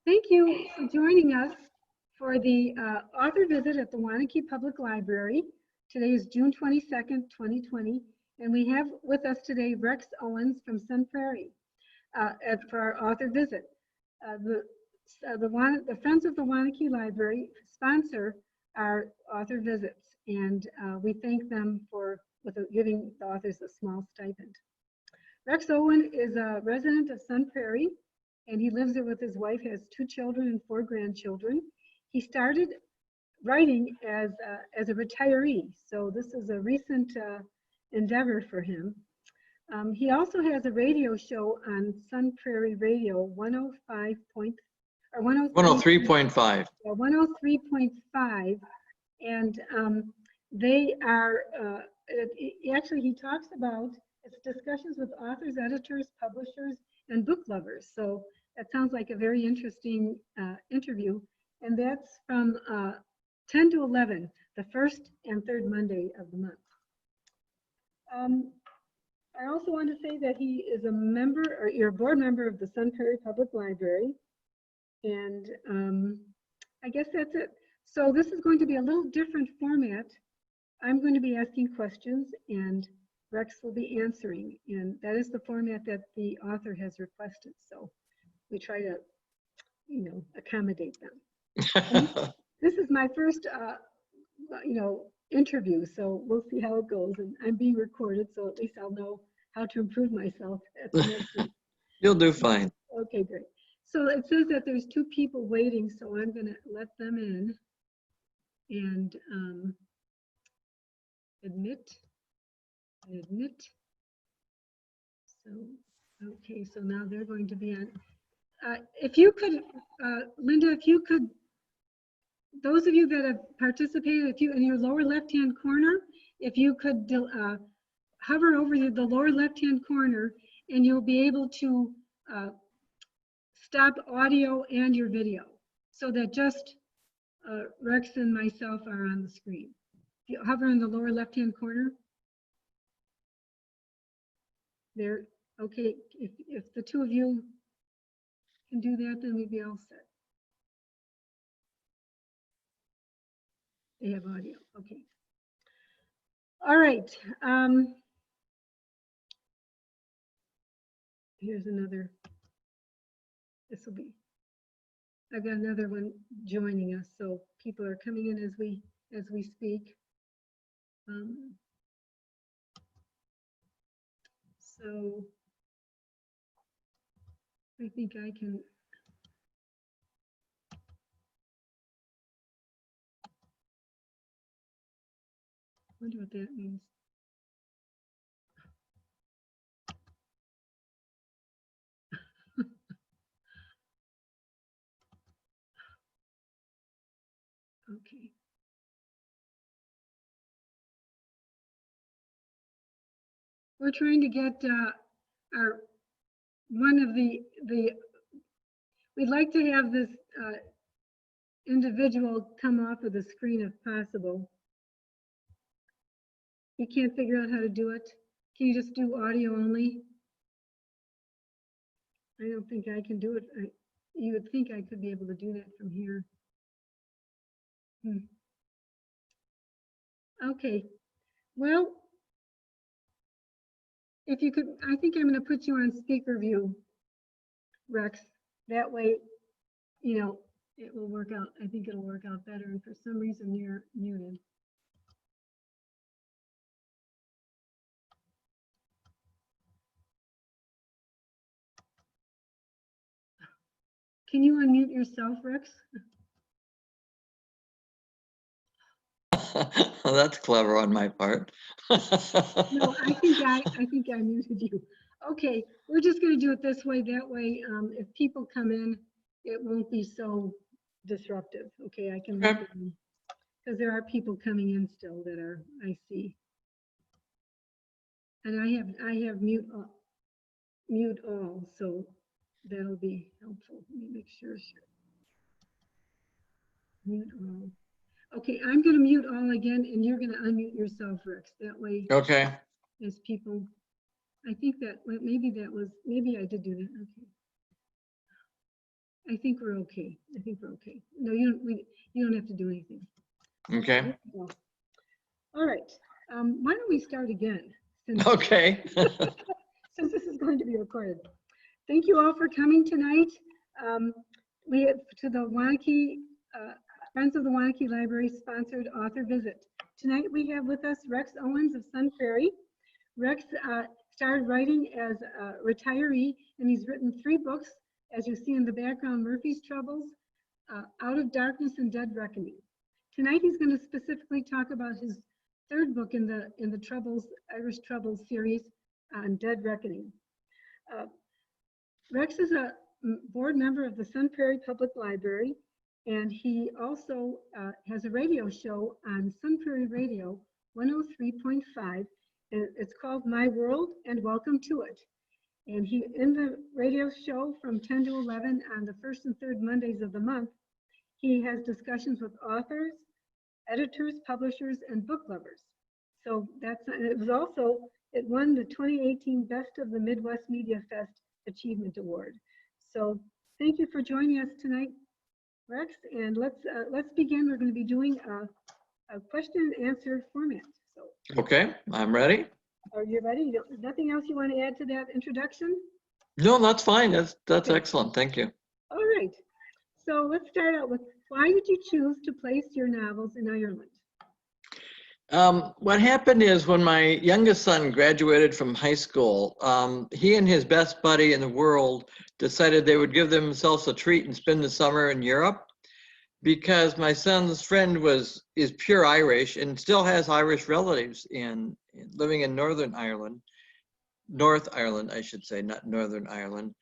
Thank you for joining us for the author visit at the Waunakee Public Library. Today is June 22nd, 2020, and we have with us today Rex Owens from Sun Prairie for our author visit. The Friends of the Waunakee Library sponsor our author visits, and we thank them for giving the authors a small stipend. Rex Owen is a resident of Sun Prairie, and he lives there with his wife, has 2 children and 4 grandchildren. He started writing as a retiree, so this is a recent endeavor for him. He also has a radio show on Sun Prairie Radio 103.5. 103.5, and they are actually, he talks about it's discussions with authors, editors, publishers, and book lovers. So that sounds like a very interesting interview. And that's from 10 to 11, the first and third Monday of the month. I also want to say that he is a member, or you're a board member of the Sun Prairie Public Library. And I guess that's it. So this is going to be a little different format. I'm going to be asking questions and Rex will be answering, and that is the format that the author has requested. So we try to, accommodate them. This is my first, interview, so we'll see how it goes. And I'm being recorded, so at least I'll know how to improve myself at the next one. You'll do fine. Okay, great. So it says that there's 2 people waiting, so I'm going to let them in and admit. So, okay, so now they're going to be on. If you could, Linda, if you could, those of you that have participated, if you in your lower left-hand corner, if you could hover over the lower left-hand corner, and you'll be able to stop audio and your video, so that just Rex and myself are on the screen. If you hover in the lower left-hand corner. There, okay, if the 2 of you can do that, then we'd be all set. They have audio, okay. All right, here's another, this will be, I've got another one joining us, so people are coming in as we speak. So I think I can. Wonder what that means. Okay. We're trying to get we'd like to have this individual come off of the screen if possible. You can't figure out how to do it? Can you just do audio only? I don't think I can do it. You would think I could be able to do that from here. Okay, well, if you could, I think I'm going to put you on speaker view, Rex. That way, it will work out. I think it'll work out better. And for some reason, you're muted. Can you unmute yourself, Rex? Well, that's clever on my part. No, I think I muted you. Okay, we're just going to do it this way. That way, if people come in, it won't be so disruptive. Okay, I can look at them because there are people coming in still that are, I see. And I have mute all, so that'll be helpful. Let me make sure. Mute all. Okay, I'm going to mute all again, and you're going to unmute yourself, Rex. That way, okay. As people, I think that maybe I did do that. Okay. I think we're okay. I think we're okay. No, you don't have to do anything. Okay. All right. Why don't we start again? Since, Okay. since this is going to be recorded. Thank you all for coming tonight. We have to the Waunakee, Friends of the Waunakee Library sponsored author visit. Tonight we have with us Rex Owens of Sun Prairie. Rex started writing as a retiree, and he's written 3 books, as you see in the background: Murphy's Troubles, Out of Darkness, and Dead Reckoning. Tonight he's going to specifically talk about his 3rd book in the Troubles, Irish Troubles series on Dead Reckoning. Rex is a board member of the Sun Prairie Public Library, and he also has a radio show on Sun Prairie Radio 103.5. And it's called My World, and welcome to it. And he, in the radio show from 10 to 11 on the 1st and 3rd Mondays of the month, he has discussions with authors, editors, publishers, and book lovers. So it won the 2018 Best of the Midwest Media Fest Achievement Award. So thank you for joining us tonight, Rex. And let's begin. We're going to be doing a question and answer format. So, Okay, I'm ready. are you ready? Nothing else you want to add to that introduction? No, that's fine. That's Okay. excellent. Thank you. All right. So let's start out with, why did you choose to place your novels in Ireland? What happened is, when my youngest son graduated from high school, he and his best buddy in the world decided they would give themselves a treat and spend the summer in Europe, because my son's friend is pure Irish and still has Irish relatives living in Northern Ireland, North Ireland, I should say, not Northern Ireland.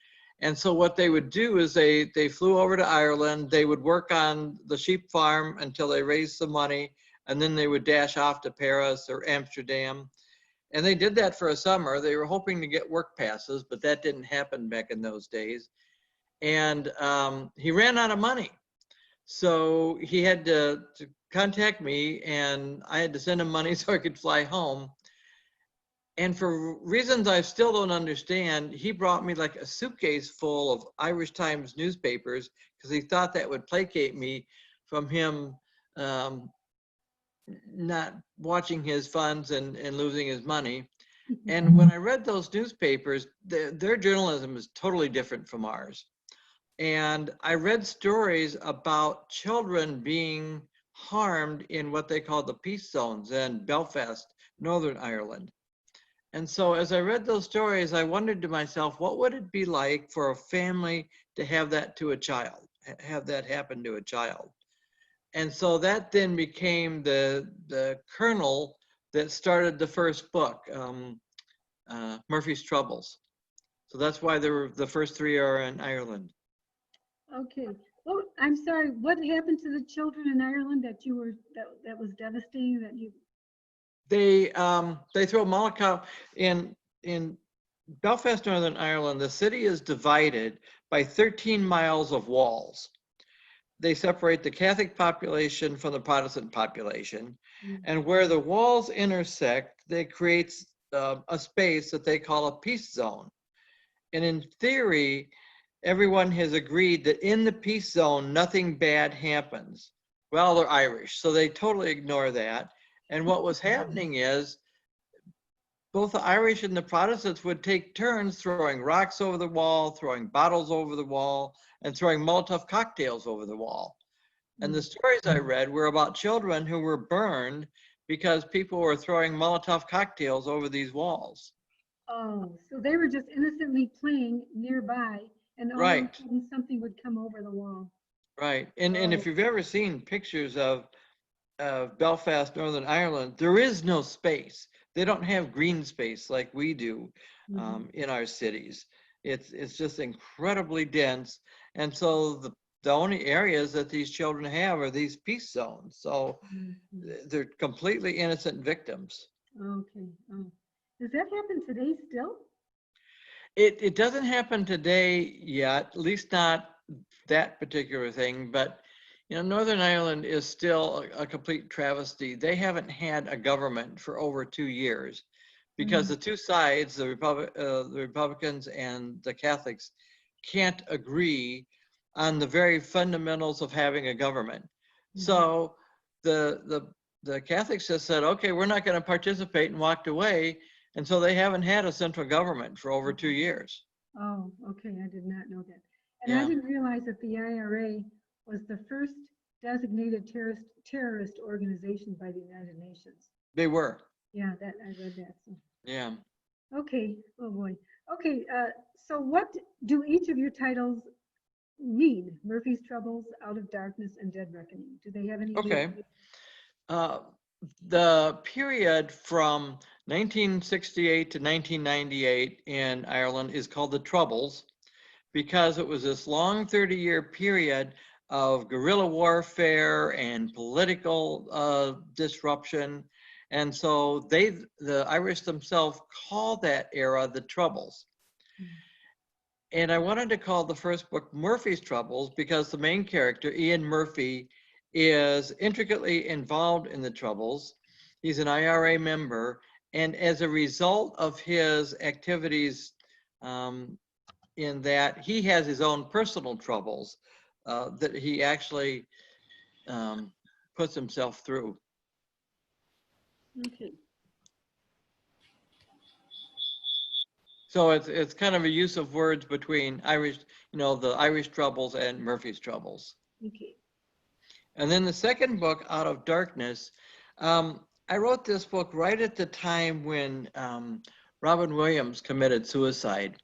And so what they would do is they flew over to Ireland. They would work on the sheep farm until they raised some money, and then they would dash off to Paris or Amsterdam. And they did that for a summer. They were hoping to get work passes, but that didn't happen back in those days. And he ran out of money. So he had to contact me, and I had to send him money so I could fly home. And for reasons I still don't understand, he brought me like a suitcase full of Irish Times newspapers, because he thought that would placate me from him not watching his funds and losing his money. And when I read those newspapers, their journalism is totally different from ours. And I read stories about children being harmed in what they call the peace zones in Belfast, Northern Ireland. And so as I read those stories, I wondered to myself, what would it be like for a family to have that to a child, have that happen to a child? And so that then became the kernel that started the first book, Murphy's Troubles. So that's why the first 3 are in Ireland. Okay. Well, I'm sorry. What happened to the children in Ireland that was devastating? That you? They throw Molotov in Belfast, Northern Ireland. The city is divided by 13 miles of walls. They separate the Catholic population from the Protestant population, and where the walls intersect, they create a space that they call a peace zone. And in theory, everyone has agreed that in the peace zone, nothing bad happens. Well, they're Irish, so they totally ignore that. And what was happening is, both the Irish and the Protestants would take turns throwing rocks over the wall, throwing bottles over the wall, and throwing Molotov cocktails over the wall. And the stories I read were about children who were burned because people were throwing Molotov cocktails over these walls. Oh, so they were just innocently playing nearby, and all of a sudden something would come over the wall. Right. And if you've ever seen pictures of Belfast, Northern Ireland, there is no space. They don't have green space like we do in our cities. It's just incredibly dense. And so the only areas that these children have are these peace zones. So they're completely innocent victims. Okay. Oh. Does that happen today still? It doesn't happen today yet, at least not that particular thing. But Northern Ireland is still a complete travesty. They haven't had a government for over 2 years, because the two sides, the Republicans and the Catholics, can't agree on the very fundamentals of having a government. So the Catholics just said, okay, we're not going to participate, and walked away. And so they haven't had a central government for over 2 years. Oh, okay, I did not know that. And I Yeah, didn't realize that the IRA was the first designated terrorist organization by the United Nations. they were. Yeah, that I read that. So. Yeah. Okay, oh boy. Okay, so what do each of your titles mean? Murphy's Troubles, Out of Darkness, and Dead Reckoning. Do they have any? Okay. The period from 1968 to 1998 in Ireland is called the Troubles because it was this long 30-year period of guerrilla warfare and political disruption. And so the Irish themselves call that era the Troubles. And I wanted to call the first book Murphy's Troubles because the main character, Ian Murphy, is intricately involved in the Troubles. He's an IRA member. And as a result of his activities in that, he has his own personal troubles that he actually puts himself through. Okay. So it's kind of a use of words between Irish, the Irish Troubles and Murphy's Troubles. Okay. And then the second book, Out of Darkness, I wrote this book right at the time when Robin Williams committed suicide.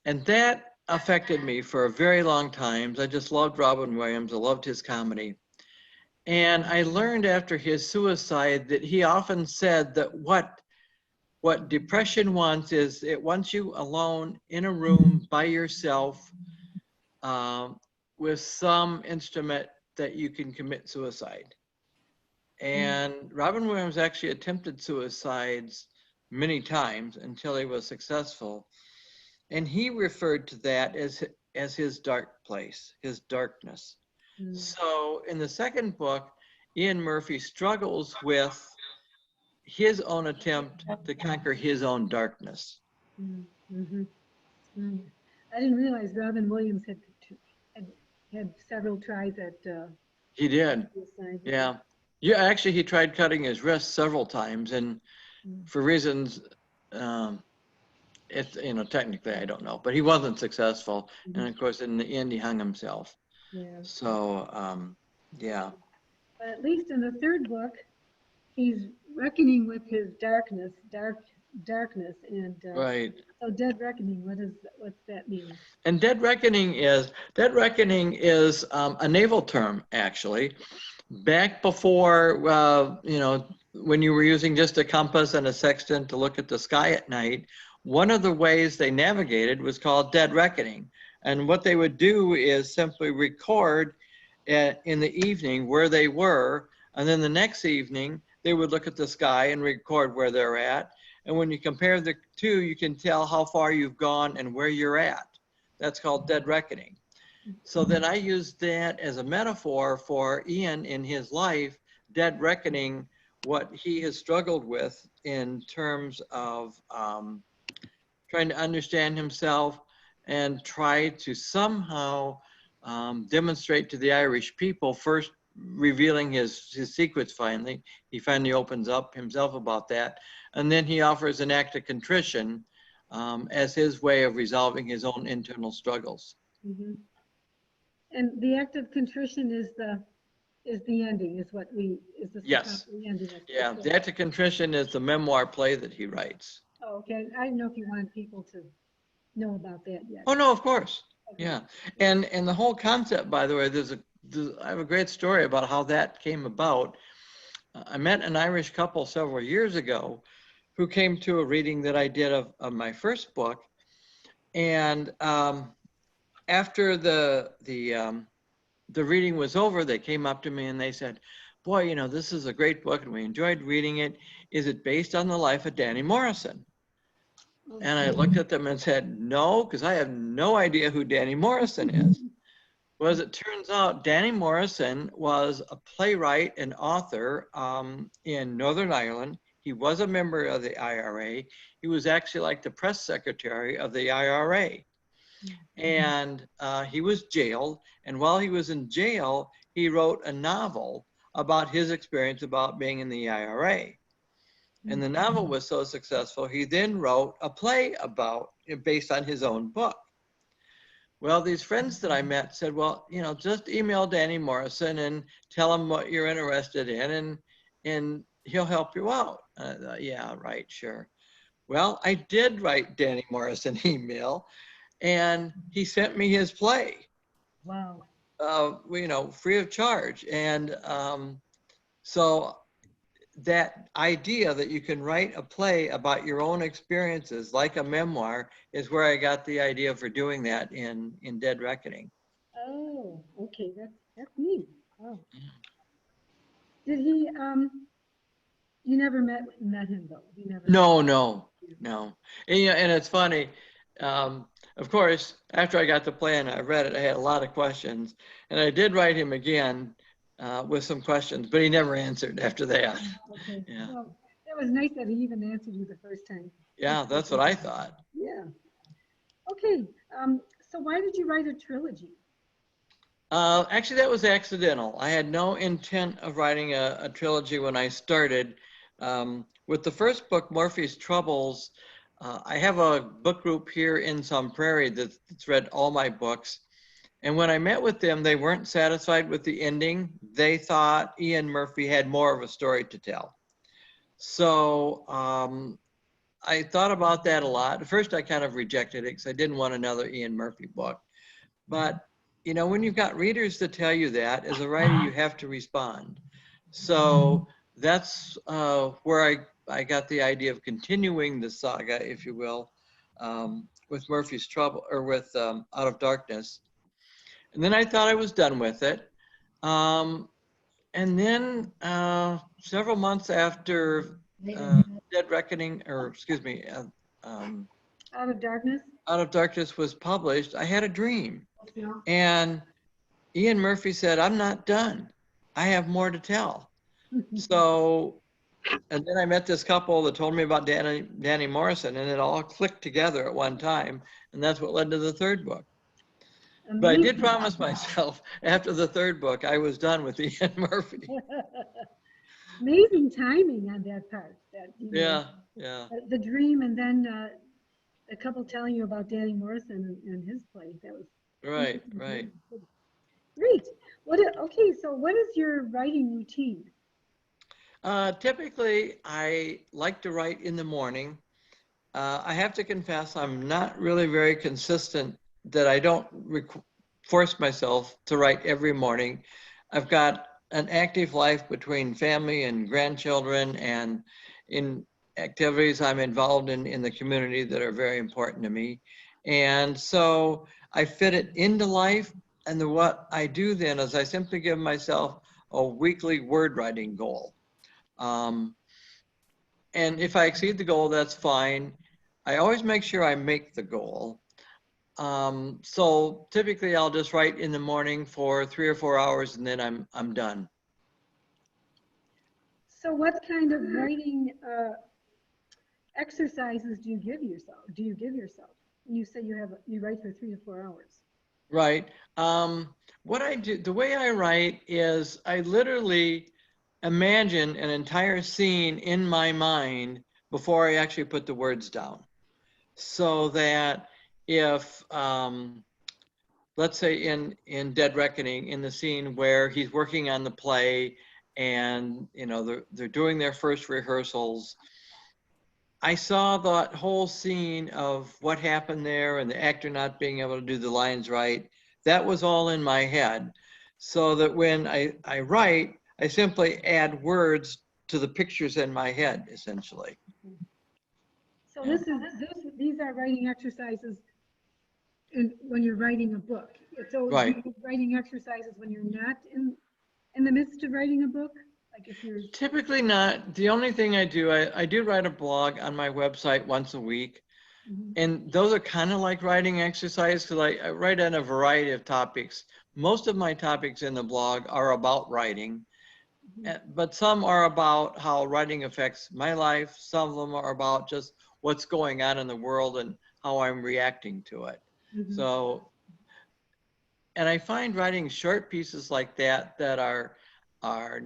And that affected me for a very long time. I just loved Robin Williams. I loved his comedy. And I learned after his suicide that he often said that what depression wants is it wants you alone in a room by yourself with some instrument that you can commit suicide. And Robin Williams actually attempted suicides many times until he was successful. And he referred to that as his dark place, his darkness. So in the second book, Ian Murphy struggles with his own attempt to conquer his own darkness. I didn't realize Robin Williams had several tries at he did. Suicide. Yeah. Actually, he tried cutting his wrist several times, and for reasons, it's technically I don't know, but he wasn't successful. And of course, in the end, he hung himself. Yeah. So, yeah. But at least in the third book, he's reckoning with his darkness, and right. So Dead Reckoning, what's that mean? And Dead Reckoning is a naval term, actually. Back before, when you were using just a compass and a sextant to look at the sky at night, one of the ways they navigated was called Dead Reckoning. And what they would do is simply record in the evening where they were, and then the next evening they would look at the sky and record where they're at. And when you compare the two, you can tell how far you've gone and where you're at. That's called Dead Reckoning. So then I used that as a metaphor for Ian in his life, Dead Reckoning, what he has struggled with in terms of trying to understand himself and try to somehow demonstrate to the Irish people, first revealing his secrets finally. He finally opens up himself about that. And then he offers an act of contrition as his way of resolving his own internal struggles. And the act of contrition is the ending, is the yes. ending. Yeah, the act of contrition is the memoir play that he writes. Oh, okay. I didn't know if you wanted people to know about that yet. Oh no, of course. Okay. Yeah, and the whole concept, by the way, I have a great story about how that came about. I met an Irish couple several years ago who came to a reading that I did of my first book, and after the reading was over, they came up to me and they said, "Boy, this is a great book, and we enjoyed reading it. Is it based on the life of Danny Morrison?" And I looked at them and said, "No, because I have no idea who Danny Morrison is." Well, as it turns out, Danny Morrison was a playwright and author in Northern Ireland. He was a member of the IRA. He was actually like the press secretary of the IRA. And he was jailed. And while he was in jail, he wrote a novel about his experience about being in the IRA. And the novel was so successful, he then wrote a play about based on his own book. Well, these friends that I met said, well, just email Danny Morrison and tell him what you're interested in, and he'll help you out. I thought, yeah, right, sure. Well, I did write Danny Morrison an email, and he sent me his play. Wow. Free of charge. And so that idea that you can write a play about your own experiences, like a memoir, is where I got the idea for doing that in Dead Reckoning. Oh, okay, that's neat. Wow. Did he? You never met him though. He never. No. And it's funny. Of course, after I got the play and I read it, I had a lot of questions, and I did write him again with some questions, but he never answered after that. Okay. Yeah. Well, that was nice that he even answered you the first time. Yeah, that's what I thought. Yeah. Okay. So why did you write a trilogy? Actually, that was accidental. I had no intent of writing a trilogy when I started. With the first book, Morphe's Troubles, I have a book group here in Prairie that's read all my books. And when I met with them, they weren't satisfied with the ending. They thought Ian Murphy had more of a story to tell. So I thought about that a lot. At first, I kind of rejected it because I didn't want another Ian Murphy book. But when you've got readers that tell you that, as a writer, you have to respond. So that's where I got the idea of continuing the saga, if you will, with Murphy's Trouble, or with Out of Darkness. And then I thought I was done with it. And then several months after Dead Reckoning, or excuse me, Out of Darkness? Out of Darkness was published, I had a dream. And Ian Murphy said, I'm not done. I have more to tell. So, and then I met this couple that told me about Danny Morrison, and it all clicked together at one time. And that's what led to the third book. Amazing. But I did promise myself after the third book, I was done with Ian Murphy. Amazing timing on that part. Yeah. The dream, and then a couple telling you about Danny Morrison and his play. That was right. Great. Okay, so what is your writing routine? Typically, I like to write in the morning. I have to confess, I'm not really very consistent, that I don't force myself to write every morning. I've got an active life between family and grandchildren, and in activities I'm involved in the community that are very important to me. And so I fit it into life. And what I do then is I simply give myself a weekly word writing goal. And if I exceed the goal, that's fine. I always make sure I make the goal. So typically I'll just write in the morning for 3 or 4 hours, and then I'm done. So what kind of writing exercises do you give yourself? You say you write for 3 to 4 hours. Right. What I do, the way I write is I literally imagine an entire scene in my mind before I actually put the words down. So that if, let's say in Dead Reckoning, in the scene where he's working on the play and they're doing their first rehearsals, I saw that whole scene of what happened there and the actor not being able to do the lines right. That was all in my head. So that when I write, I simply add words to the pictures in my head, essentially. So these are writing exercises when you're writing a book. So right. You do writing exercises when you're not in the midst of writing a book? Like if you're typically not. The only thing I do, I do write a blog on my website once a week. Mm-hmm. And those are kind of like writing exercise because I write on a variety of topics. Most of my topics in the blog are about writing, but some are about how writing affects my life. Some of them are about just what's going on in the world and how I'm reacting to it. Mhm. So, and I find writing short pieces like that that are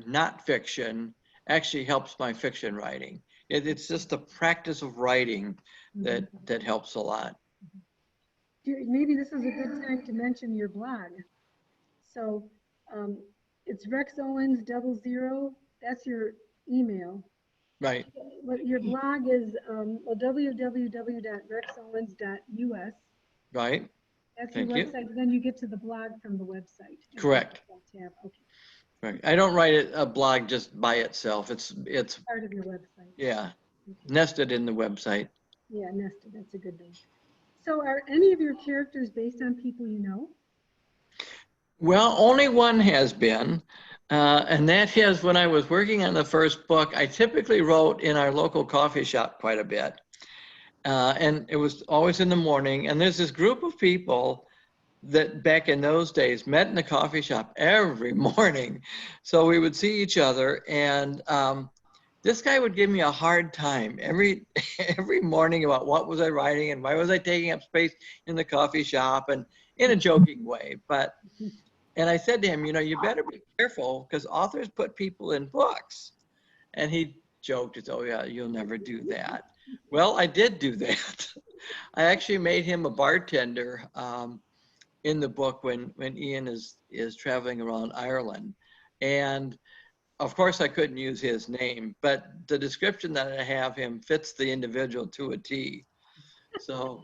not fiction actually helps my fiction writing. It's just the practice of writing that helps a lot. Maybe this is a good time to mention your blog. So um, it's Rex Owens 00. That's your email. Right. But your blog is www.rexowens.us. Right. That's your Thank you. website. Then you get to the blog from the website. Correct. Tab. Okay. Correct. I don't write a blog just by itself. It's Part of your website. yeah, Okay. nested in the website. Yeah, nested. That's a good name. So are any of your characters based on people you know? Well, only one has been, and that is when I was working on the first book. I typically wrote in our local coffee shop quite a bit, and it was always in the morning. And there's this group of people that back in those days met in the coffee shop every morning. So we would see each other, and this guy would give me a hard time every every morning about what was I writing and why was I taking up space in the coffee shop, and in a joking way. And I said to him, you better be careful because authors put people in books. And he joked, "Oh yeah, you'll never do that." Well, I did do that. I actually made him a bartender in the book when Ian is traveling around Ireland. And of course I couldn't use his name, but the description that I have him fits the individual to a T. So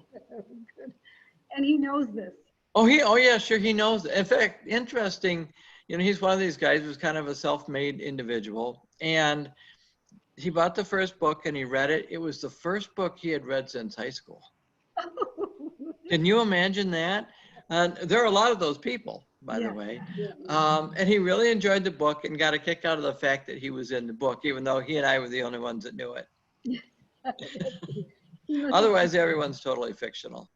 And he knows this. oh yeah, sure, he knows. In fact, interesting, he's one of these guys who's kind of a self-made individual. And he bought the first book and he read it. It was the first book he had read since high school. Can you imagine that? There are a lot of those people, by the way. And he really enjoyed the book and got a kick out of the fact that he was in the book, even though he and I were the only ones that knew it. Otherwise, everyone's totally fictional.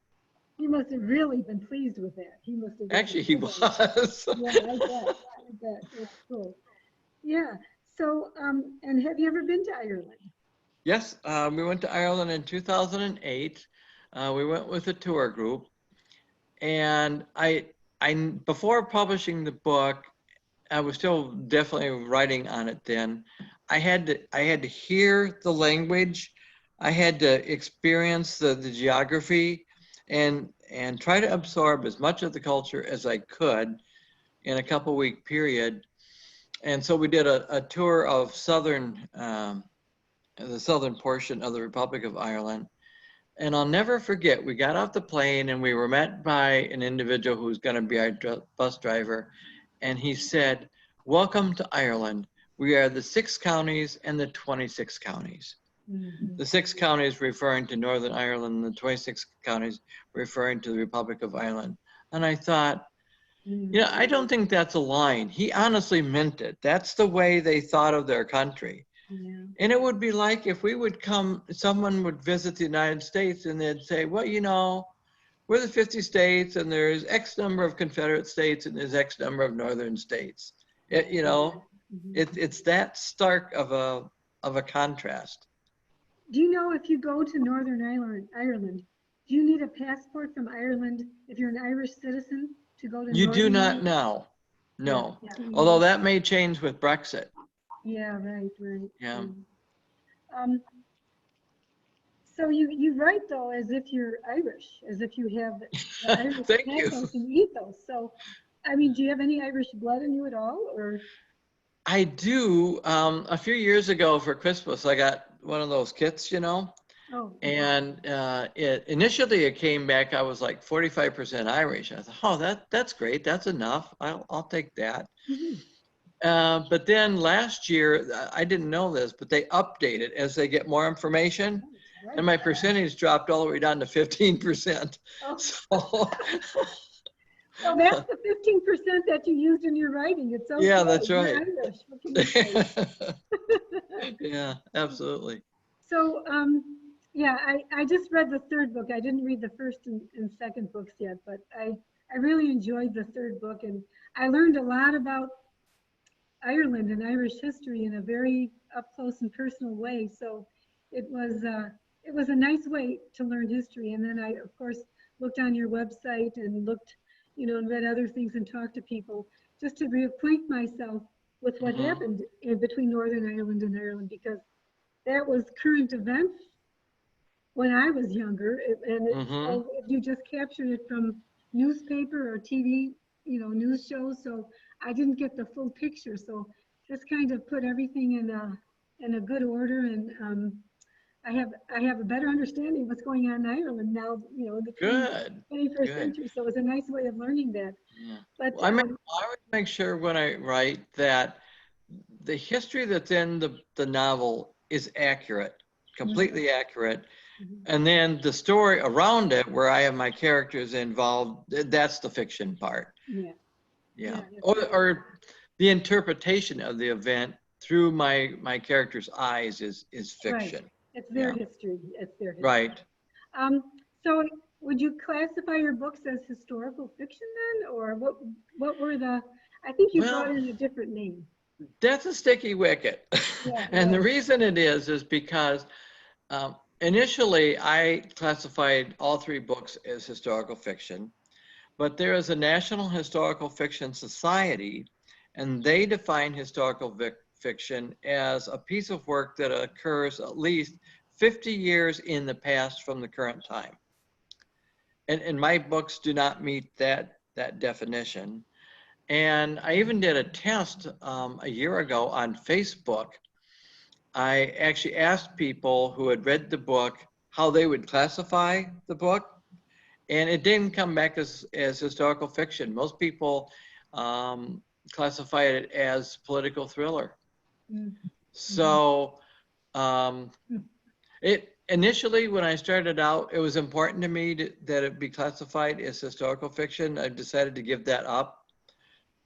He must have really been pleased with that. He must have. Actually, he was. Yeah, I bet. That's cool. Yeah. So, and have you ever been to Ireland? Yes, we went to Ireland in 2008. We went with a tour group, and I before publishing the book, I was still definitely writing on it then. I had to hear the language, I had to experience the geography, and try to absorb as much of the culture as I could in a couple-week period. And so we did a tour of the southern portion of the Republic of Ireland. And I'll never forget, we got off the plane and we were met by an individual who's going to be our bus driver. And he said, "Welcome to Ireland. We are the 6 counties and the 26 counties." Mm-hmm. The 6 counties referring to Northern Ireland, and the 26 counties referring to the Republic of Ireland. And I thought, I don't think that's a line. He honestly meant it. That's the way they thought of their country. Yeah. And it would be like if we would someone would visit the United States and they'd say, "Well, we're the 50 states and there's X number of Confederate states and there's X number of Northern states." It's that stark of a contrast. Do you know if you go to Northern Ireland, do you need a passport from Ireland if you're an Irish citizen to go to You Northern do not Ireland? know. No. Yeah. Although that may change with Brexit. Yeah, right. Yeah. So you write though as if you're Irish, as if you have the Irish Thank you. pathos and ethos. So, I mean, do you have any Irish blood in you at all, or? I do. A few years ago for Christmas, I got one of those kits, Oh. and initially it came back, I was like 45% Irish. I thought, oh, that's great. That's enough. I'll take that. But then last year, I didn't know this, but they update it as they get more information. Right. And my percentage dropped all the way down to 15%. Oh. So, Well, that's the 15% that you used in your writing. It's okay. yeah, that's right. You're Irish. What can you say? Yeah, absolutely. So, yeah, I just read the 3rd book. I didn't read the 1st and 2nd books yet, but I really enjoyed the 3rd book, and I learned a lot about Ireland and Irish history in a very up close and personal way. So it was a nice way to learn history. And then I, of course, looked on your website and looked, and read other things and talked to people just to reacquaint myself with what Hmm. happened in between Northern Ireland and Ireland, because that was current events when I was younger, Hmm. so if you just captured it from newspaper or TV, news shows, so I didn't get the full picture. So this kind of put everything in a good order, and I have a better understanding of what's going on in Ireland now, in the Good, 21st good. century. So it's a nice way of learning that. Yeah. But Well, I always make sure when I write that the history that's in the novel is accurate, mhm, completely accurate. mhm. And then the story around it, where I have my characters involved, that's the fiction part. Yeah, Yeah. yeah, that's Or, right. or the interpretation of the event through my character's eyes is Right. fiction. It's their Yeah. history. It's their history. Right. Um, so would you classify your books as historical fiction then, or what were the, I think you brought Well, in a different name. that's a sticky wicket. Yeah, And the right. reason it is because initially I classified all three books as historical fiction, but there is a National Historical Fiction Society, and they define historical fiction as a piece of work that occurs at least 50 years in the past from the current time. And my books do not meet that definition. And I even did a test a year ago on Facebook. I actually asked people who had read the book how they would classify the book, and it didn't come back as historical fiction. Most people um, classified it as political thriller. Mm, mhm, So um, mm. it initially, when I started out, it was important to me that it be classified as historical fiction. I decided to give that up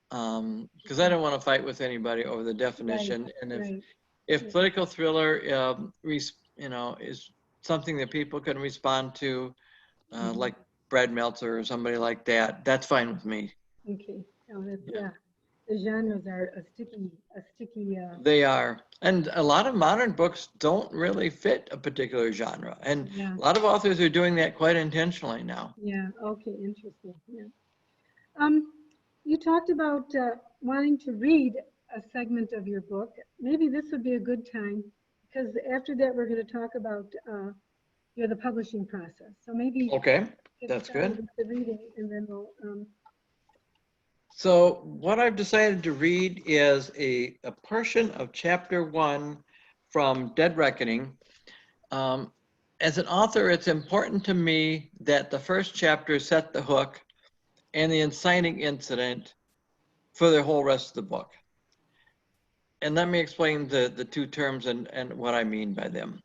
because I don't want to fight with anybody over the Right, definition. And right. if Yeah, political thriller, is something that people can respond to, mhm. like Brad Meltzer or somebody like that, that's fine with me. Okay. Oh, that's, Yeah, yeah. The genres are a sticky, they are. And a lot of modern books don't really fit a particular genre. And yeah, a lot of authors are doing that quite intentionally now. yeah. Okay, interesting. Yeah. Um, you talked about wanting to read a segment of your book. Maybe this would be a good time, because after that we're going to talk about the publishing process. So maybe Okay, get that's started good. with the reading, and then we'll. So what I've decided to read is a portion of chapter 1 from Dead Reckoning. Um, as an author, it's important to me that the first chapter set the hook and the inciting incident for the whole rest of the book. And let me explain the two terms and what I mean by them.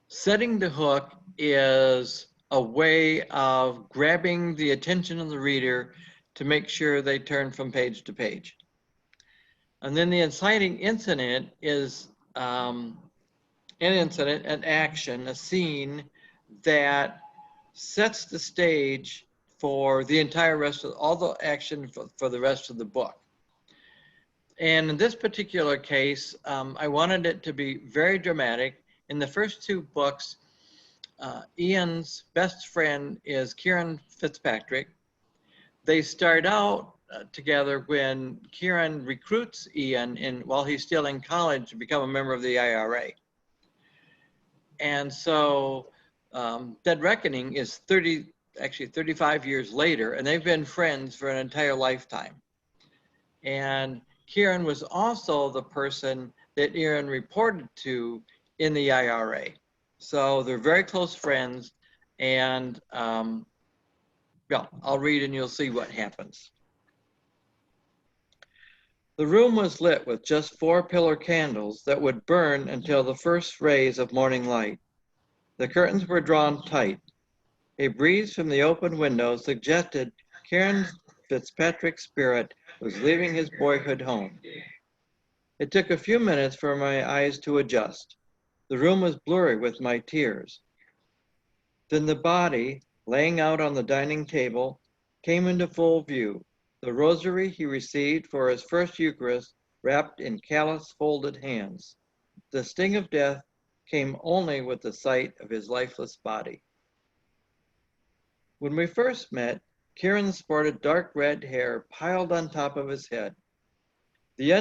Setting the hook is a way of grabbing the attention of the reader to make sure they turn from page to page. And then the inciting incident is an incident, an action, a scene that sets the stage for the entire rest of all the action for the rest of the book. And in this particular case, I wanted it to be very dramatic. In the first two books, Ian's best friend is Kieran Fitzpatrick. They start out together when Kieran recruits Ian while he's still in college to become a member of the IRA. And so Dead Reckoning is 35 years later, and they've been friends for an entire lifetime. And Kieran was also the person that Ian reported to in the IRA. So they're very close friends, and yeah, I'll read and you'll see what happens. The room was lit with just 4 pillar candles that would burn until the first rays of morning light. The curtains were drawn tight. A breeze from the open window suggested Kieran Fitzpatrick's spirit was leaving his boyhood home. It took a few minutes for my eyes to adjust. The room was blurry with my tears. Then the body, laying out on the dining table, came into full view. The rosary he received for his first Eucharist wrapped in callous folded hands. The sting of death came only with the sight of his lifeless body. When we first met, Kieran sported dark red hair piled on top of his head. The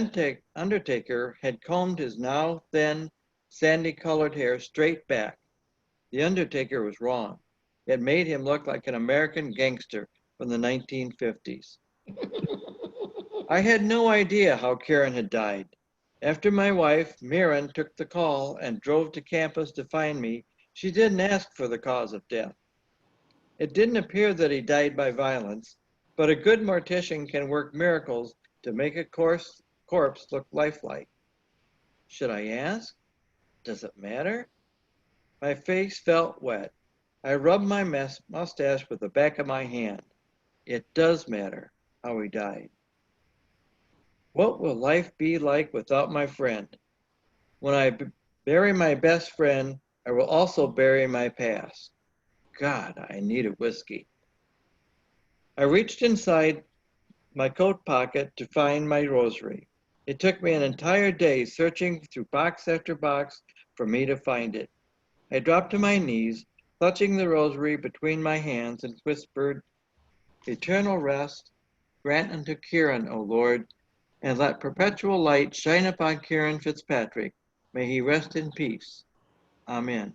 undertaker had combed his now thin, sandy-colored hair straight back. The undertaker was wrong. It made him look like an American gangster from the 1950s. I had no idea how Kieran had died. After my wife, Mirren, took the call and drove to campus to find me, she didn't ask for the cause of death. It didn't appear that he died by violence, but a good mortician can work miracles to make a corpse look lifelike. Should I ask? Does it matter? My face felt wet. I rubbed my mustache with the back of my hand. It does matter how he died. What will life be like without my friend? When I bury my best friend, I will also bury my past. God, I need a whiskey. I reached inside my coat pocket to find my rosary. It took me an entire day searching through box after box for me to find it. I dropped to my knees, clutching the rosary between my hands, and whispered, Eternal rest grant unto Kieran, O Lord, and let perpetual light shine upon Kieran Fitzpatrick. May he rest in peace. Amen.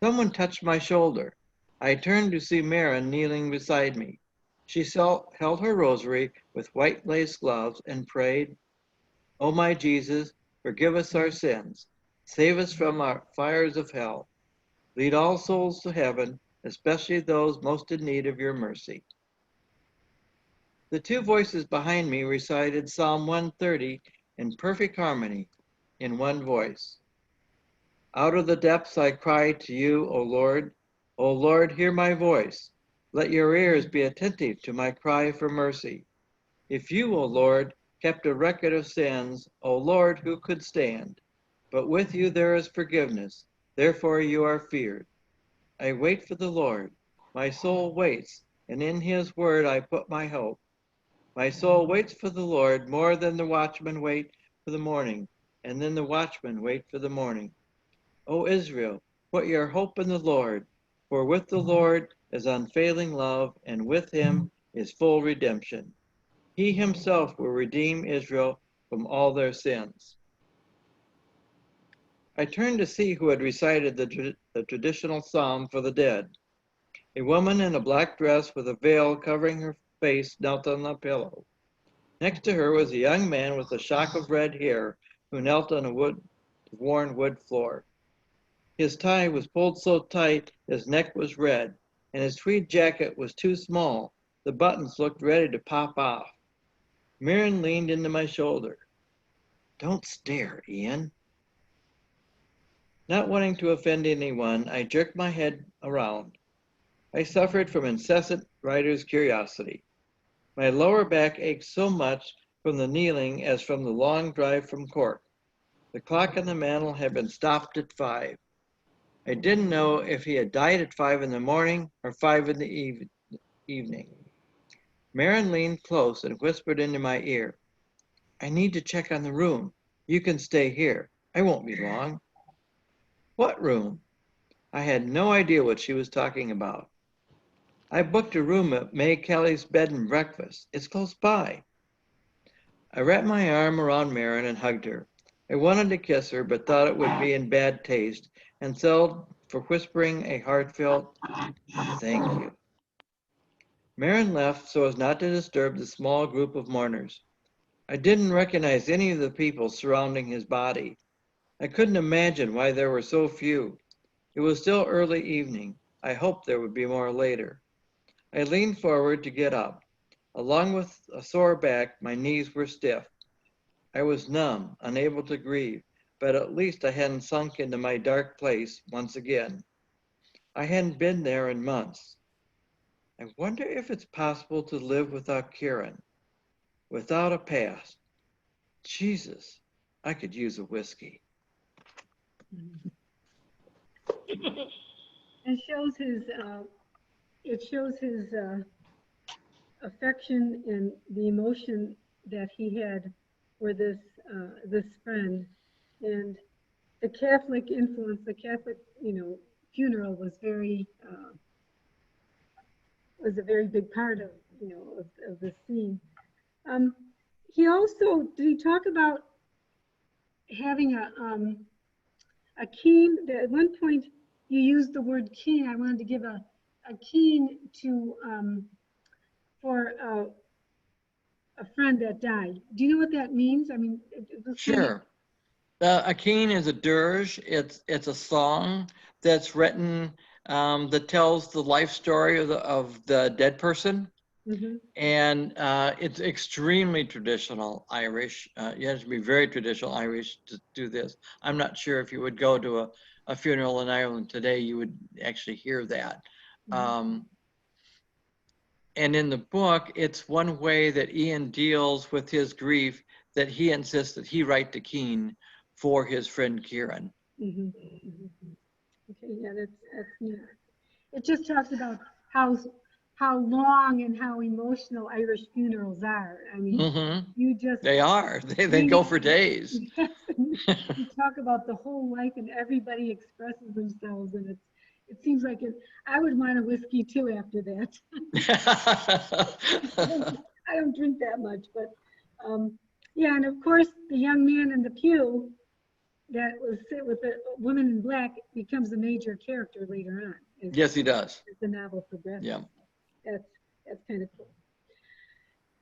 Someone touched my shoulder. I turned to see Mirren kneeling beside me. She held her rosary with white lace gloves and prayed, O my Jesus, forgive us our sins. Save us from our fires of hell. Lead all souls to heaven, especially those most in need of your mercy. The two voices behind me recited Psalm 130 in perfect harmony, in one voice. Out of the depths I cry to you, O Lord. O Lord, hear my voice. Let your ears be attentive to my cry for mercy. If you, O Lord, kept a record of sins, O Lord, who could stand? But with you there is forgiveness, therefore you are feared. I wait for the Lord. My soul waits, and in his word I put my hope. My soul waits for the Lord more than the watchmen wait for the morning, and then the watchmen wait for the morning. O Israel, put your hope in the Lord, for with the Lord is unfailing love, and with him is full redemption. He himself will redeem Israel from all their sins. I turned to see who had recited the traditional psalm for the dead. A woman in a black dress with a veil covering her face knelt on a pillow. Next to her was a young man with a shock of red hair who knelt on a worn wood floor. His tie was pulled so tight his neck was red, and his tweed jacket was too small. The buttons looked ready to pop off. Mirren leaned into my shoulder. Don't stare, Ian. Not wanting to offend anyone, I jerked my head around. I suffered from incessant writer's curiosity. My lower back ached so much from the kneeling as from the long drive from Cork. The clock on the mantel had been stopped at 5. I didn't know if he had died at 5 in the morning or 5 in the evening. Mirren leaned close and whispered into my ear, I need to check on the room. You can stay here. I won't be long. What room? I had no idea what she was talking about. I booked a room at May Kelly's bed and breakfast. It's close by. I wrapped my arm around Mirren and hugged her. I wanted to kiss her, but thought it would be in bad taste, and settled for whispering a heartfelt, thank you. Mirren left so as not to disturb the small group of mourners. I didn't recognize any of the people surrounding his body. I couldn't imagine why there were so few. It was still early evening. I hoped there would be more later. I leaned forward to get up. Along with a sore back, my knees were stiff. I was numb, unable to grieve, but at least I hadn't sunk into my dark place once again. I hadn't been there in months. I wonder if it's possible to live without Kieran, without a past. Jesus, I could use a whiskey. It shows his affection and the emotion that he had for this friend, and the Catholic influence, the Catholic, funeral was very was a very big part of, of the scene. Um, he also, did he talk about having a keen? At one point, you used the word keen. I wanted to give a keen to for a friend that died. Do you know what that means? I mean, it was kind of, Sure. A keen is a dirge. It's a song that's written that tells the life story of the dead person. mhm. And it's extremely traditional Irish. You have to be very traditional Irish to do this. I'm not sure if you would go to a funeral in Ireland today, you would actually hear that. Um, and in the book, it's one way that Ian deals with his grief, that he insists that he write to Keane for his friend Kieran. Mhm, mhm. Okay, yeah, that's neat. It just talks about how long and how emotional Irish funerals are. I mean, Mm-hmm. you just They are. They read, go for days. yes, and you talk about the whole life, and everybody expresses themselves, and it seems like I would want a whiskey too after that. I don't drink that much, but yeah, and of course, the young man in the pew that was sit with the woman in black becomes a major character later on Yes, he does. as the novel progresses. Yeah. That's kind of cool.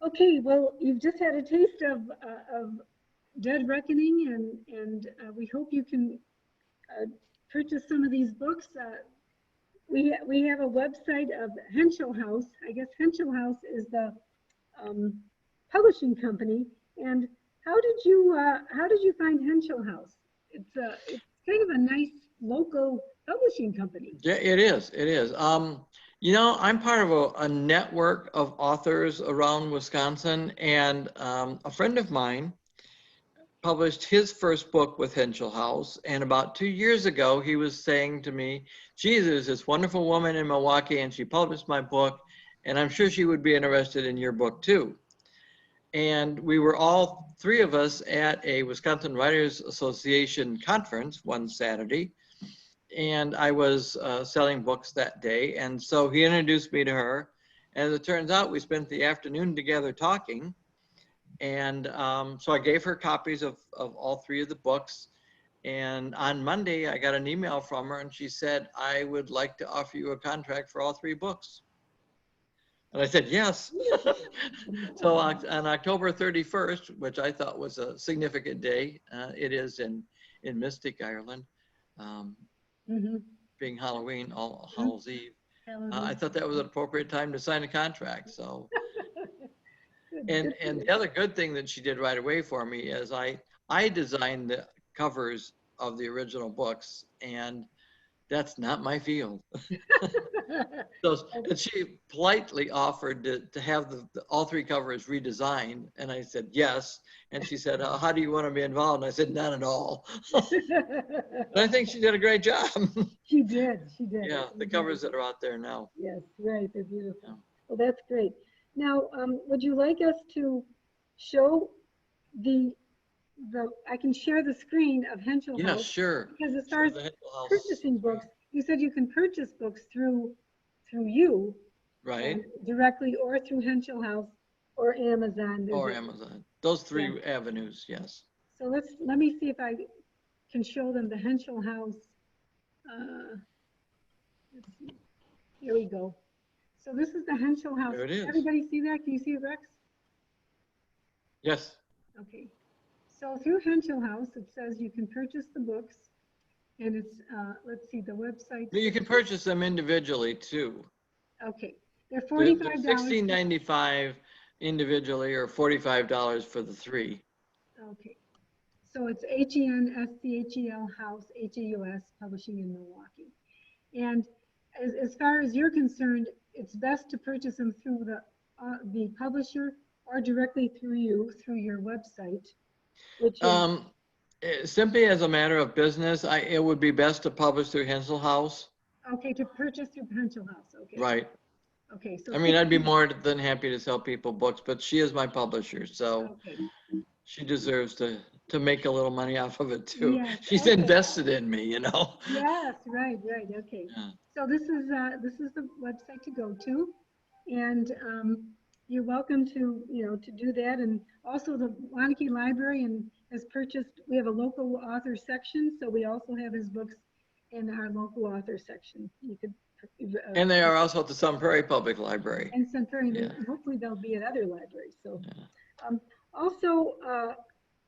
Okay, well, you've just had a taste of Dead Reckoning, and we hope you can purchase some of these books. We have a website of Henschel House. I guess Henschel House is the publishing company. And how did you find Henschel House? It's kind of a nice local publishing company. Yeah, it is. It is. I'm part of a network of authors around Wisconsin, and a friend of mine published his first book with Henschel House. And about 2 years ago, he was saying to me, "Gee, there's this wonderful woman in Milwaukee, and she published my book, and I'm sure she would be interested in your book too." And we were all three of us at a Wisconsin Writers Association conference one Saturday, and I was selling books that day. And so he introduced me to her. And as it turns out, we spent the afternoon together talking. And so I gave her copies of all three of the books. And on Monday, I got an email from her, and she said, "I would like to offer you a contract for all three books." And I said, "Yes." So on October 31st, which I thought was a significant day, it is in Mystic, Ireland. Mm-hmm. Being Halloween, All Hallows Eve, I Hallelujah. thought that was an appropriate time to sign a contract. So, Good. and the other good thing that she did right away for me is I designed the covers of the original books, and that's not my field. So and she politely offered to have all three covers redesigned, and I said yes. And she said, "How do you want to be involved?" And I said, "Not at all." And I think she did a great job. She did. She did. Yeah, the covers that are out there now. Yes, right. They're beautiful. Yeah. Well, that's great. Now, would you like us to show I can share the screen of Henschel Yeah, House, sure. because as far Sure, as the Henschel House purchasing books, you said you can purchase books through you right? directly, or through Henschel House or Amazon. Or Amazon. Those three Yeah. avenues, yes. So let me see if I can show them the Henschel House. Let's see. Here we go. So this is the Henschel House. There it is. Everybody see that? Can you see it, Rex? Yes. Okay. So through Henschel House, it says you can purchase the books, and it's let's see, the website. You can purchase them individually too. Okay, they're They're $45. $16.95 individually, or $45 for the three. Okay, so it's HENSCHEL House, HAUS, Publishing in Milwaukee. And as far as you're concerned, it's best to purchase them through the publisher or directly through you, through your website, which is, Simply as a matter of business, it would be best to publish through Henschel House. okay, to purchase through Henschel House. Okay. Right. Okay, so I mean, I'd be more than happy to sell people books, but she is my publisher, so okay. she deserves to make a little money off of it too. Yes, She's okay. invested in me, you know. Yes, right, okay. Yeah. So this is the website to go to. And you're welcome to, to do that. And also the Waunakee Library has purchased, we have a local author section, so we also have his books in our local author section. You could. And they are also at the Sun Prairie Public Library. And Sun Prairie, Yeah. hopefully they'll be at other libraries. So Yeah. also,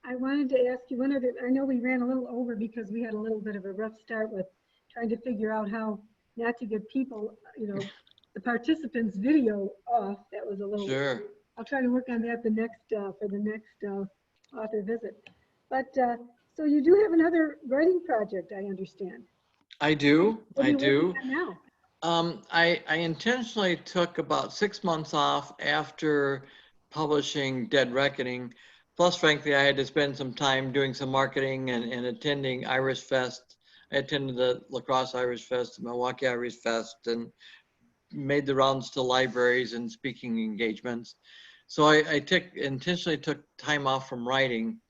I wanted to ask you one other, I know we ran a little over because we had a little bit of a rough start with trying to figure out how not to get people, the participants' video off. That was a little. Sure. I'll try to work on that for the next author visit. But so you do have another writing project, I understand. I do. What are you do. working on now? I intentionally took about 6 months off after publishing Dead Reckoning. Plus, frankly, I had to spend some time doing some marketing and attending Irish Fest. I attended the La Crosse Irish Fest, the Milwaukee Irish Fest, and made the rounds to libraries and speaking engagements. So I intentionally took time off from writing.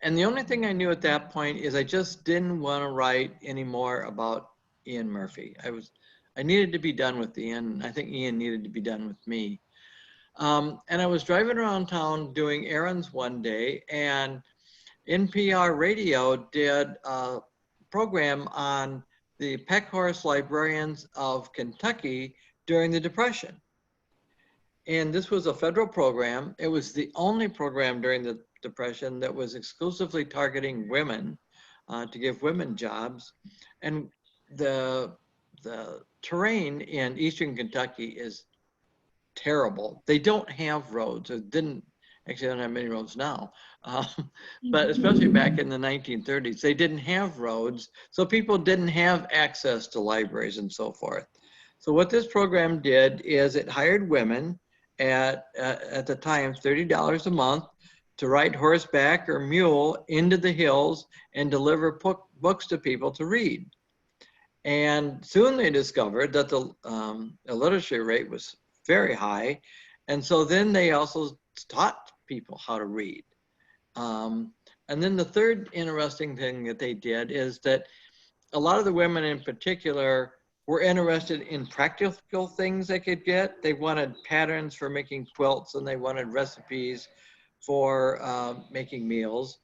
And the only thing I knew at that point is I just didn't want to write anymore about Ian Murphy. I needed to be done with Ian. I think Ian needed to be done with me. And I was driving around town doing errands one day, and NPR radio did a program on the Peckhorse Librarians of Kentucky during the Depression. And this was a federal program. It was the only program during the Depression that was exclusively targeting women to give women jobs. And the terrain in Eastern Kentucky is terrible. They don't have roads. It didn't, actually don't have many roads now. But especially back in the 1930s, they didn't have roads. So people didn't have access to libraries and so forth. So what this program did is it hired women at the time, $30 a month to ride horseback or mule into the hills and deliver books to people to read. And soon they discovered that the illiteracy rate was very high. And so then they also taught people how to read. And then the third interesting thing that they did is that a lot of the women in particular were interested in practical things they could get. They wanted patterns for making quilts, and they wanted recipes for making meals.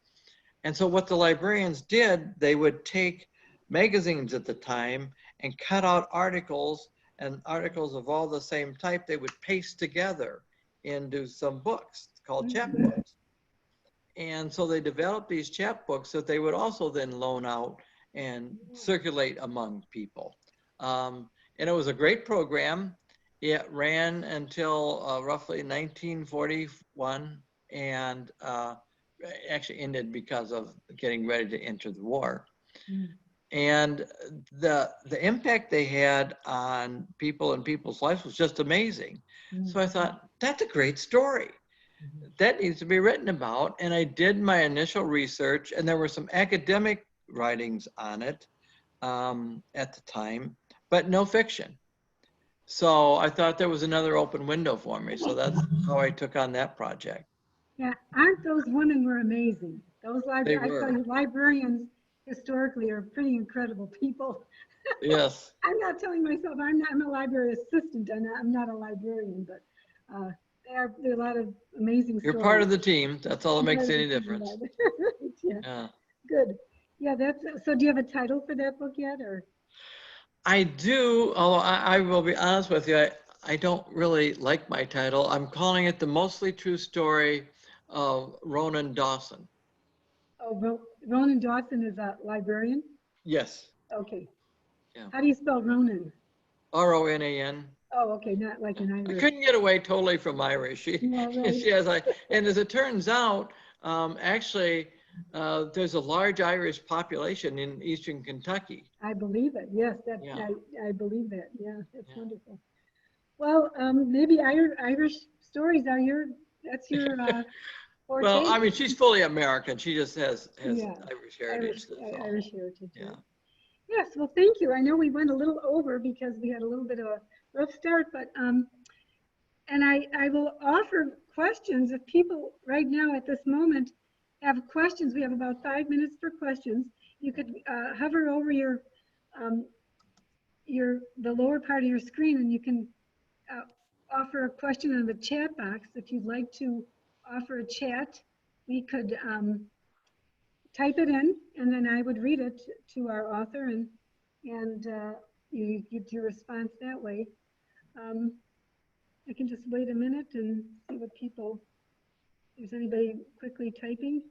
And so what the librarians did, they would take magazines at the time and cut out articles, and articles of all the same type they would paste together into some books called chapbooks. And so they developed these chapbooks that they would also then loan out and circulate among people. And it was a great program. It ran until roughly 1941, and actually ended because of getting ready to enter the war. And the impact they had on people and people's lives was just amazing. So I thought, that's a great story. That needs to be written about. And I did my initial research, and there were some academic writings on it at the time, but no fiction. So I thought there was another open window for me. So that's how I took on that project. Yeah, aren't those women were amazing? Those librarians historically are pretty incredible people. Yes. I'm not telling myself I'm a library assistant, and I'm not a librarian, but there are a lot of amazing You're stories. part of the team. That's all that makes any difference. Yeah. Good. Yeah, so do you have a title for that book yet, or? I do, although I will be honest with you, I don't really like my title. I'm calling it The Mostly True Story of Ronan Dawson. Oh, Ronan Dawson is a librarian? Yes. Okay. Yeah. How do you spell Ronan? R-O-N-A-N. Oh, okay, not like an Irish. I couldn't get away totally from Irish. She has and as it turns out, actually, there's a large Irish population in Eastern Kentucky. I believe it. Yes, Yeah. I believe that. Yeah, that's wonderful. Well, maybe Irish stories are that's your forte. Well, I mean, she's fully American. She just has Yeah, Irish heritage. Irish heritage. Yeah. Yes, well, thank you. I know we went a little over because we had a little bit of a rough start, but and I will offer questions if people right now at this moment have questions. We have about 5 minutes for questions. You could hover over the lower part of your screen, and you can offer a question in the chat box. If you'd like to offer a chat, we could type it in, and then I would read it to our author, and you get your response that way. I can just wait a minute and see what people, is anybody quickly typing?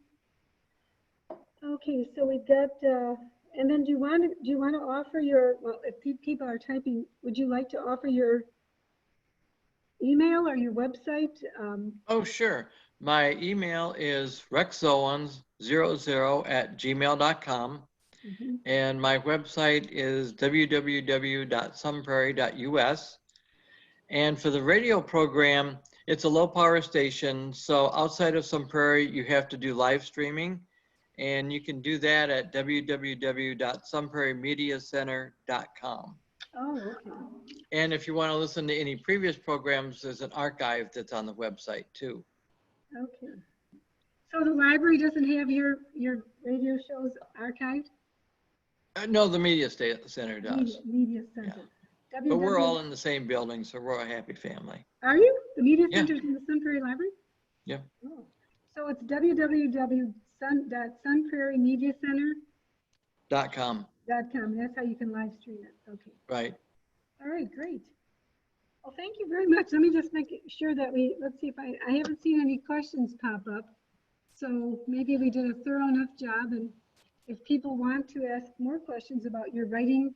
Okay, so we've got, and then do you want to offer your, well, if people are typing, would you like to offer your email or your website? Oh, sure. My email is rexowens00@gmail.com. And my website is www.sunprairie.us. And for the radio program, it's a low power station. So outside of Sun Prairie, you have to do live streaming. And you can do that at www.sunprairiemediacenter.com. Oh, okay. And if you want to listen to any previous programs, there's an archive that's on the website too. Okay. So the library doesn't have your radio shows archived? No, the Media Center does. Media Center. Yeah. But we're all in the same building, so we're a happy family. Are you? The Media Yeah. Center's in the Sun Prairie Library? Yeah. Oh. So it's www.sunprairiemediacenter.com. .com. That's how you can live stream it. Okay. Right. All right, great. Well, thank you very much. Let me just make sure that let's see if I haven't seen any questions pop up. So maybe we did a thorough enough job, and if people want to ask more questions about your writing,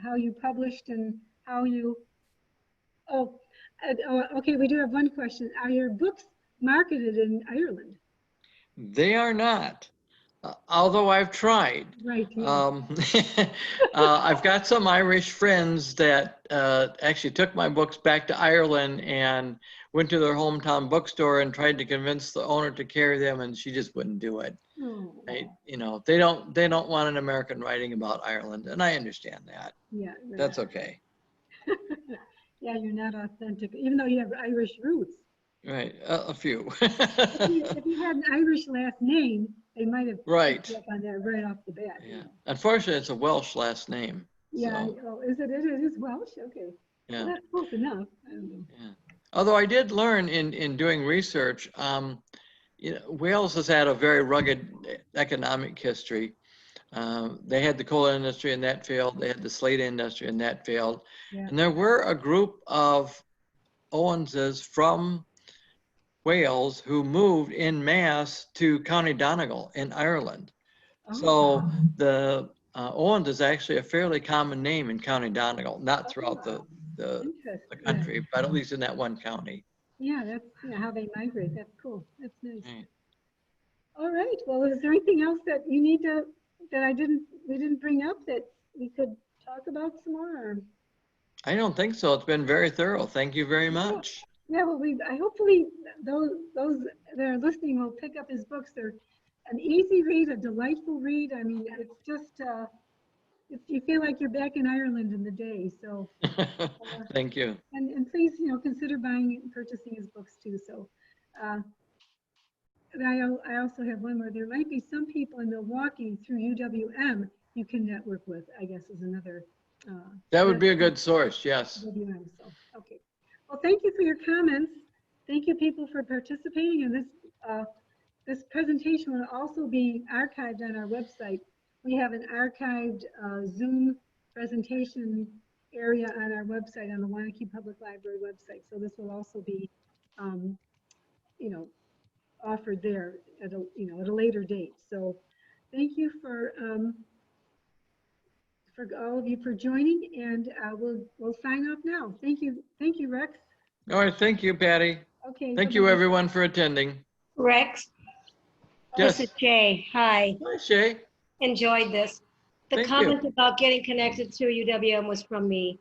how you published and how you, okay, we do have one question. Are your books marketed in Ireland? They are not, although I've tried. Right. Yeah. I've got some Irish friends that actually took my books back to Ireland and went to their hometown bookstore and tried to convince the owner to carry them, and she just wouldn't do it. Oh. They don't want an American writing about Ireland, and I understand that. Yeah. Right. That's okay. Yeah, you're not authentic, even though you have Irish roots. Right, a few. if you had an Irish last name, they might have right picked up on that right off the bat. Yeah. Unfortunately, it's a Welsh last name. Yeah. So. Oh, is it? It is Welsh. Okay. Yeah. Well, that's close enough. I don't know. Yeah. Although I did learn in doing research, Wales has had a very rugged economic history. They had the coal industry, and that failed. They had the slate industry, and that failed. Yeah. And there were a group of Owenses from Wales who moved en masse to County Donegal in Ireland. Oh. So the Owens is actually a fairly common name in County Donegal, not throughout the country, yeah. But at least in that one county. Yeah, that's how they migrate. That's cool. That's nice. Right. All right. Well, is there anything else that you need to we didn't bring up that we could talk about some more? Or? I don't think so. It's been very thorough. Thank you very much. Yeah. Well, hopefully those that are listening will pick up his books. They're an easy read, a delightful read. I mean, it's just you feel like you're back in Ireland in the day. So thank you. And please, consider buying and purchasing his books too. So I also have one where there might be some people in Milwaukee through UWM you can network with, I guess, is another. That would be a good source, yes. UWM, so, okay. Well, thank you for your comments. Thank you, people, for participating in this. This presentation will also be archived on our website. We have an archived Zoom presentation area on our website, on the Waunakee Public Library website. So this will also be, offered there at a later date. So thank you for all of you for joining, and we'll sign off now. Thank you, Rex. All right, thank you, Patty. Okay. Thank you, everyone, for attending. Rex. Yes. This is Shay. Hi. Hi, Shay. Enjoyed this. The comment about getting connected to UWM was from me.